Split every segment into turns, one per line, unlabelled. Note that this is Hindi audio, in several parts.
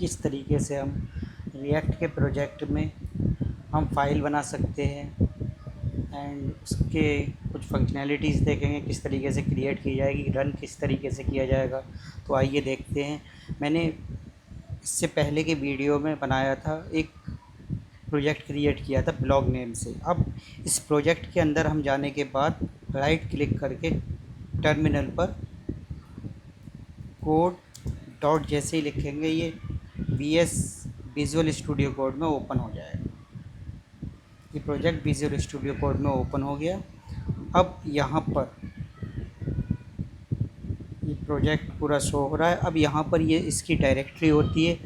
किस तरीके से हम रिएक्ट के प्रोजेक्ट में हम फाइल बना सकते हैं एंड उसके कुछ फंक्शनैलिटीज़ देखेंगे किस तरीके से क्रिएट की जाएगी, रन किस तरीके से किया जाएगा। तो आइए देखते हैं। मैंने इससे पहले के वीडियो में बनाया था, एक प्रोजेक्ट क्रिएट किया था ब्लॉग नेम से। अब इस प्रोजेक्ट के अंदर हम जाने के बाद राइट क्लिक करके टर्मिनल पर कोड डॉट जैसे ही लिखेंगे ये वीएस विजुअल स्टूडियो कोड में ओपन हो जाएगा। ये प्रोजेक्ट विजुअल स्टूडियो कोड में ओपन हो गया। अब यहाँ पर ये प्रोजेक्ट पूरा शो हो रहा है। अब यहाँ पर ये इसकी डायरेक्टरी होती है,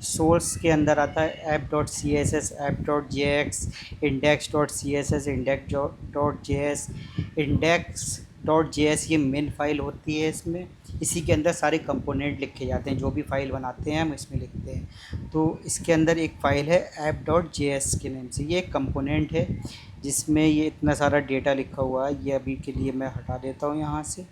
सोर्स के अंदर आता है app dot C S S, app dot J X, index dot C S S, index dot J S, index dot J S, ये मेन फाइल होती है। इसमें इसी के अंदर सारे कंपोनेंट लिखे जाते हैं, जो भी फाइल बनाते हैं हम इसमें लिखते हैं। तो इसके अंदर एक फ़ाइल है ऐप डॉट जे एस के नेम से, ये एक कंपोनेंट है जिसमें ये इतना सारा डेटा लिखा हुआ है। ये अभी के लिए मैं हटा देता हूँ यहाँ से।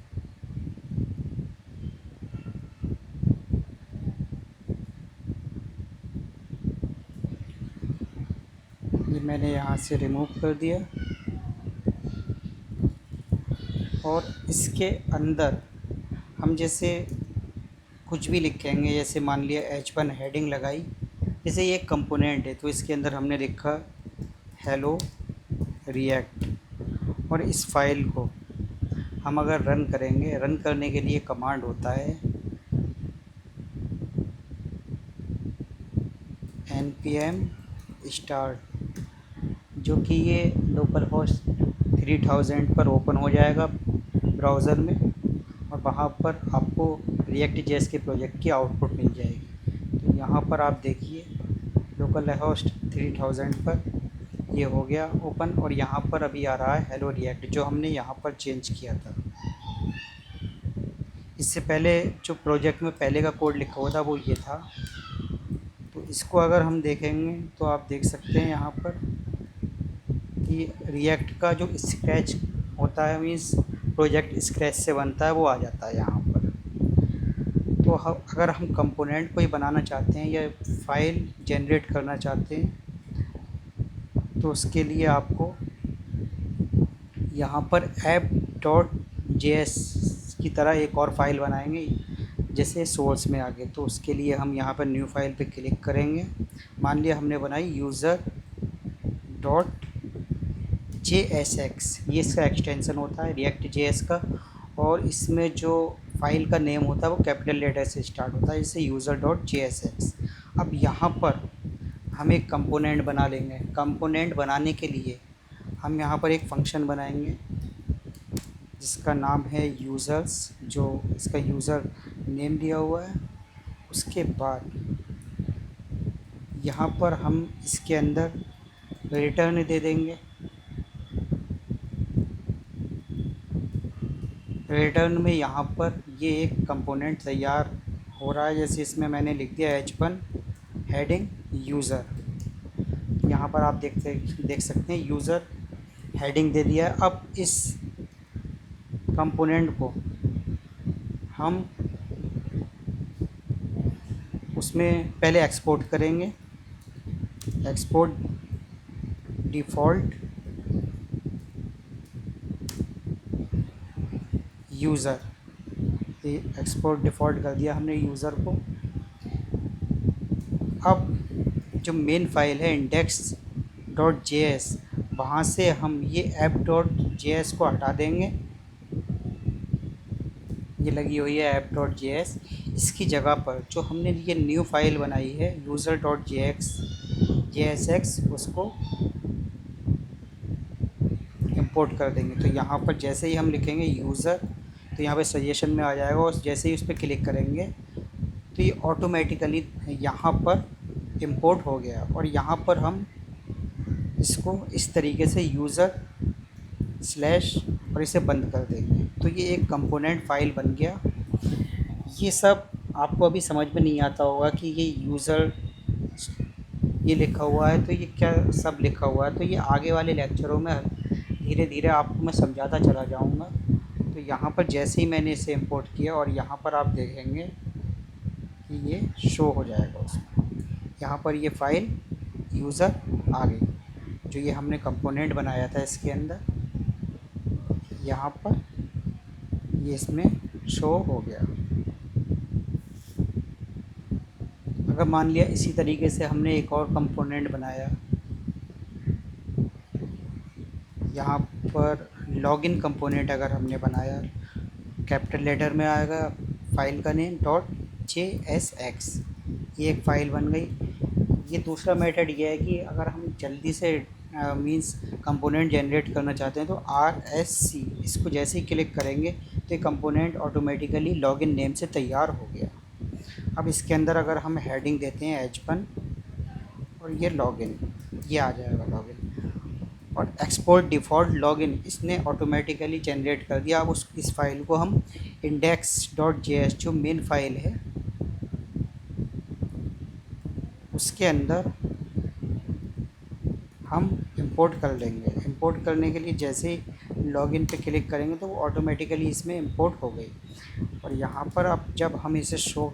ये मैंने यहाँ से रिमूव कर दिया और इसके अंदर हम जैसे कुछ भी लिखेंगे, जैसे मान लिया H1 हेडिंग लगाई, जैसे ये एक कंपोनेंट है तो इसके अंदर हमने लिखा हेलो रिएक्ट। और इस फाइल को हम अगर रन करेंगे, रन करने के लिए कमांड होता है npm स्टार्ट, जो कि ये लोकल होस्ट 3000 पर ओपन हो जाएगा ब्राउज़र में, और वहाँ पर आपको रिएक्ट जेएस के प्रोजेक्ट की आउटपुट मिल जाएगी। तो यहाँ पर आप देखिए लोकल होस्ट 3000 पर ये हो गया ओपन, और यहाँ पर अभी आ रहा है हेलो रिएक्ट, जो हमने यहाँ पर चेंज किया था। इससे पहले जो प्रोजेक्ट में पहले का कोड लिखा हुआ था वो ये था। तो इसको अगर हम देखेंगे तो आप देख सकते हैं यहाँ पर कि रिएक्ट का जो स्क्रैच होता है, मीन्स प्रोजेक्ट स्क्रैच से बनता है, वो आ जाता है यहाँ पर। तो अगर हम कंपोनेंट कोई बनाना चाहते हैं या फाइल जनरेट करना चाहते हैं तो उसके लिए आपको यहाँ पर ऐप डॉट जे एस की तरह एक और फाइल बनाएंगे जैसे सोर्स में आगे। तो उसके लिए हम यहाँ पर न्यू फाइल पे क्लिक करेंगे। मान लिया हमने बनाई user dot J S x, ये इसका एक्सटेंसन होता है रिएक्ट जे एस का, और इसमें जो फाइल का नेम होता है वो कैपिटल लेटर से स्टार्ट होता है, जैसे user dot J S x. अब यहाँ पर हम एक कंपोनेंट बना लेंगे। कंपोनेंट बनाने के लिए हम यहाँ पर एक फ़ंक्शन बनाएंगे जिसका नाम है यूज़र्स, जो इसका यूज़र नेम दिया हुआ है। उसके बाद यहाँ पर हम इसके अंदर रिटर्न दे देंगे। रिटर्न में यहाँ पर ये एक कंपोनेंट तैयार हो रहा है, जैसे इसमें मैंने लिख दिया H1 हेडिंग यूज़र। यहाँ पर आप देख सकते हैं यूज़र हेडिंग दे दिया है। अब इस कंपोनेंट को हम उसमें पहले एक्सपोर्ट करेंगे, एक्सपोर्ट डिफ़ॉल्ट यूज़र, ये एक्सपोर्ट डिफ़ॉल्ट कर दिया हमने यूज़र को। अब जो मेन फाइल है इंडेक्स डॉट जे एस, वहाँ से हम ये ऐप डॉट जे एस को हटा देंगे। ये लगी हुई है ऐप डॉट जे एस। इसकी जगह पर जो हमने ये न्यू फाइल बनाई है user dot J S x, उसको इंपोर्ट कर देंगे। तो यहाँ पर जैसे ही हम लिखेंगे यूज़र, तो यहाँ पे सजेशन में आ जाएगा, और जैसे ही उस पर क्लिक करेंगे तो ये ऑटोमेटिकली यहाँ पर इंपोर्ट हो गया। और यहाँ पर हम इसको इस तरीके से यूज़र स्लैश और इसे बंद कर देंगे। तो ये एक कंपोनेंट फ़ाइल बन गया। ये सब आपको अभी समझ में नहीं आता होगा कि ये यूज़र ये लिखा हुआ है तो ये क्या सब लिखा हुआ है। तो ये आगे वाले लेक्चरों में धीरे धीरे आपको मैं समझाता चला जाऊँगा। तो यहाँ पर जैसे ही मैंने इसे इंपोर्ट किया और यहाँ पर आप देखेंगे ये शो हो जाएगा उसमें। यहाँ पर ये फाइल यूज़र आ गई, जो ये हमने कंपोनेंट बनाया था इसके अंदर, यहाँ पर ये इसमें शो हो गया। अगर मान लिया इसी तरीके से हमने एक और कंपोनेंट बनाया, यहाँ पर लॉगिन कंपोनेंट अगर हमने बनाया, कैपिटल लेटर में आएगा फाइल का नेम .jsx, ये एक फ़ाइल बन गई। ये दूसरा मेथड ये है कि अगर हम जल्दी से मींस कंपोनेंट जनरेट करना चाहते हैं तो RSC इसको जैसे ही क्लिक करेंगे तो ये कंपोनेंट ऑटोमेटिकली लॉगिन नेम से तैयार हो गया। अब इसके अंदर अगर हम हेडिंग देते हैं H1 और ये लॉगिन, ये आ जाएगा लॉगिन, और एक्सपोर्ट डिफ़ॉल्ट लॉगिन इसने ऑटोमेटिकली जनरेट कर दिया। अब इस फाइल को हम index.js जो मेन फाइल है उसके अंदर हम इंपोर्ट कर लेंगे। इंपोर्ट करने के लिए जैसे ही लॉगिन पे क्लिक करेंगे तो वो ऑटोमेटिकली इसमें इंपोर्ट हो गई। और यहाँ पर अब जब हम इसे शो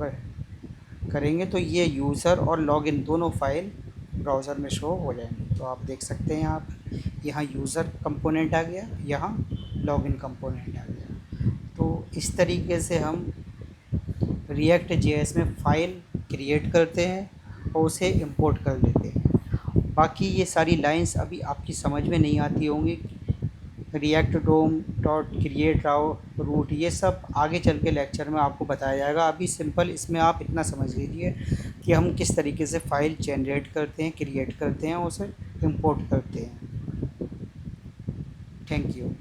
करेंगे तो ये यूज़र और लॉगिन दोनों फाइल ब्राउज़र में शो हो जाएंगे। तो आप देख सकते हैं यहाँ यूज़र कंपोनेंट आ गया, यहाँ लॉगिन कंपोनेंट आ गया। तो इस तरीके से हम रिएक्ट जेएस में फ़ाइल क्रिएट करते हैं और उसे इंपोर्ट कर लेते हैं। बाकी ये सारी लाइंस अभी आपकी समझ में नहीं आती होंगी, रिएक्ट डोम डॉट क्रिएट राउ रूट, ये सब आगे चल के लेक्चर में आपको बताया जाएगा। अभी सिंपल इसमें आप इतना समझ लीजिए कि हम किस तरीके से फ़ाइल जनरेट करते हैं, क्रिएट करते हैं, उसे इंपोर्ट करते हैं। Thank you.